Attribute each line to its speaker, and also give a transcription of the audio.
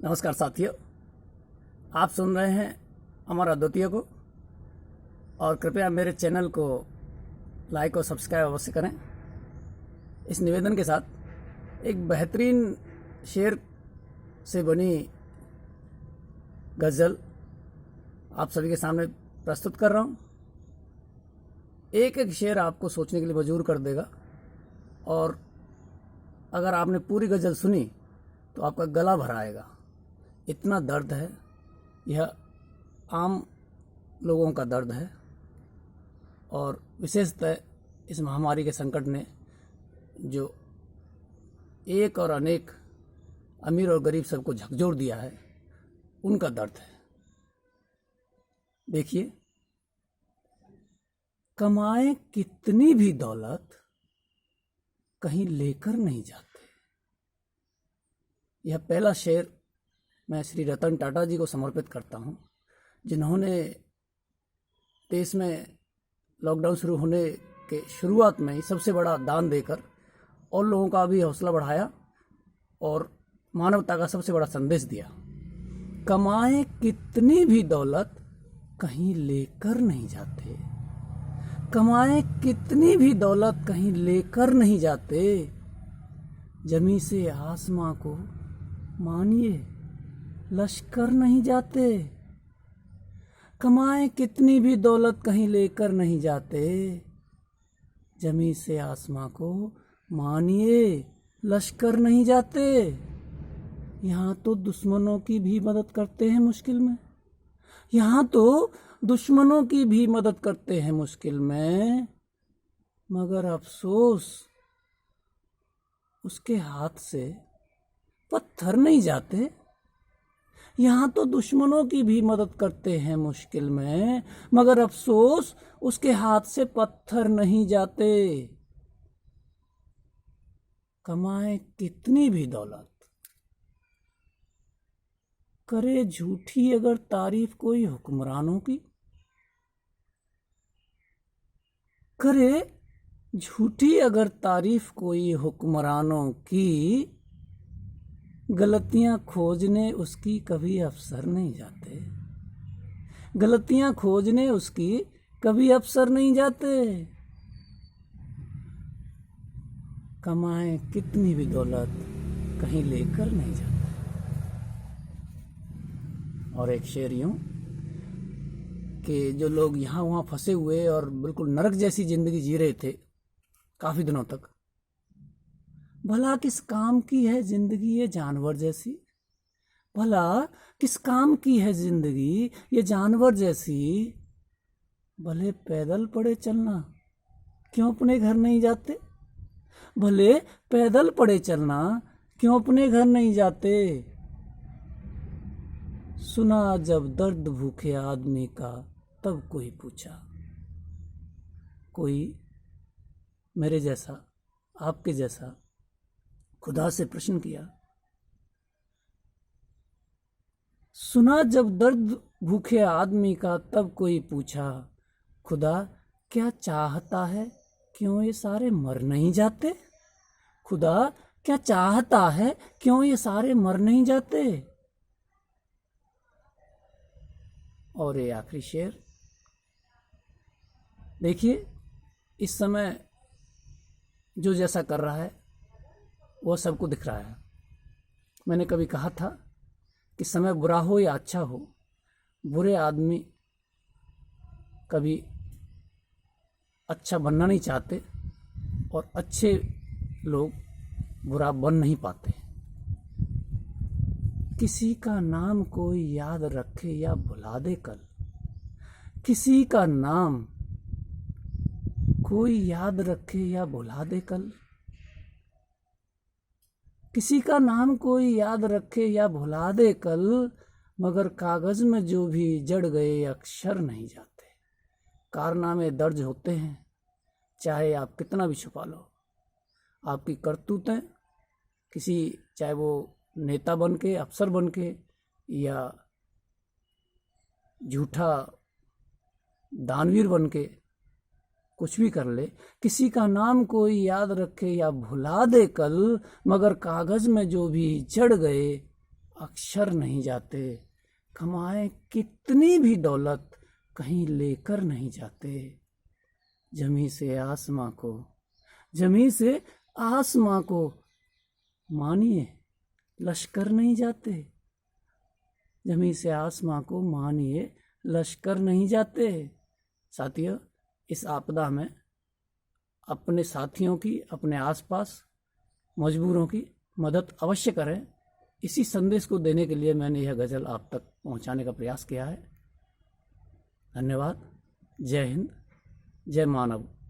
Speaker 1: नमस्कार साथियों, आप सुन रहे हैं अमर अद्वितीय को। और कृपया मेरे चैनल को लाइक और सब्सक्राइब अवश्य करें। इस निवेदन के साथ एक बेहतरीन शेर से बनी गज़ल आप सभी के सामने प्रस्तुत कर रहा हूँ। एक एक शेर आपको सोचने के लिए मजबूर कर देगा, और अगर आपने पूरी गज़ल सुनी तो आपका गला भर आएगा। इतना दर्द है, यह आम लोगों का दर्द है। और विशेषतः इस महामारी के संकट ने जो एक और अनेक अमीर और गरीब सबको झकझोर दिया है, उनका दर्द है। देखिए, कमाए कितनी भी दौलत कहीं लेकर नहीं जाते। यह पहला शेर मैं श्री रतन टाटा जी को समर्पित करता हूं, जिन्होंने देश में लॉकडाउन शुरू होने के शुरुआत में ही सबसे बड़ा दान देकर और लोगों का भी हौसला बढ़ाया और मानवता का सबसे बड़ा संदेश दिया। कमाए कितनी भी दौलत कहीं लेकर नहीं जाते, कमाए कितनी भी दौलत कहीं लेकर नहीं जाते। जमी से आसमां को मानिए लश्कर नहीं जाते। कमाए कितनी भी दौलत कहीं लेकर नहीं जाते। जमी से आसमां को मानिए लश्कर नहीं जाते। यहाँ तो दुश्मनों की भी मदद करते हैं मुश्किल में, यहाँ तो दुश्मनों की भी मदद करते हैं मुश्किल में, मगर अफसोस उसके हाथ से पत्थर नहीं जाते। यहाँ तो दुश्मनों की भी मदद करते हैं मुश्किल में, मगर अफसोस उसके हाथ से पत्थर नहीं जाते। कमाए कितनी भी दौलत, करे झूठी अगर तारीफ कोई हुक्मरानों की, करे झूठी अगर तारीफ कोई हुक्मरानों की, गलतियां खोजने उसकी कभी अफसर नहीं जाते। गलतियां खोजने उसकी कभी अफसर नहीं जाते। कमाए कितनी भी दौलत कहीं लेकर नहीं जाते। और एक शेर यूं कि जो लोग यहाँ वहाँ फंसे हुए और बिल्कुल नरक जैसी जिंदगी जी रहे थे काफ़ी दिनों तक, भला किस काम की है जिंदगी ये जानवर जैसी। भला किस काम की है जिंदगी ये जानवर जैसी। भले पैदल पड़े चलना क्यों अपने घर नहीं जाते। भले पैदल पड़े चलना क्यों अपने घर नहीं जाते। सुना जब दर्द भूखे आदमी का तब कोई पूछा, कोई मेरे जैसा आपके जैसा खुदा से प्रश्न किया। सुना जब दर्द भूखे आदमी का तब कोई पूछा, खुदा क्या चाहता है क्यों ये सारे मर नहीं जाते। खुदा क्या चाहता है क्यों ये सारे मर नहीं जाते। और ये आखिरी शेर देखिए, इस समय जो जैसा कर रहा है वो सबको दिख रहा है। मैंने कभी कहा था कि समय बुरा हो या अच्छा हो, बुरे आदमी कभी अच्छा बनना नहीं चाहते और अच्छे लोग बुरा बन नहीं पाते। किसी का नाम कोई याद रखे या भुला दे कल, किसी का नाम कोई याद रखे या भुला दे कल। किसी का नाम कोई याद रखे या भुला दे कल, मगर कागज में जो भी जड़ गए अक्षर नहीं जाते। कारनामे दर्ज होते हैं, चाहे आप कितना भी छुपा लो। आपकी करतूतें किसी, चाहे वो नेता बन के, अफसर बन के, या झूठा दानवीर बन के कुछ भी कर ले, किसी का नाम कोई याद रखे या भुला दे कल, मगर कागज में जो भी जड़ गए अक्षर नहीं जाते, कमाए कितनी भी दौलत कहीं लेकर नहीं जाते। जमी से आसमां को, जमी से आसमां को मानिए लश्कर नहीं जाते। जमी से आसमां को मानिए लश्कर नहीं जाते। साथियों, इस आपदा में अपने साथियों की, अपने आसपास मजबूरों की मदद अवश्य करें। इसी संदेश को देने के लिए मैंने यह गज़ल आप तक पहुंचाने का प्रयास किया है। धन्यवाद। जय हिंद, जय मानव।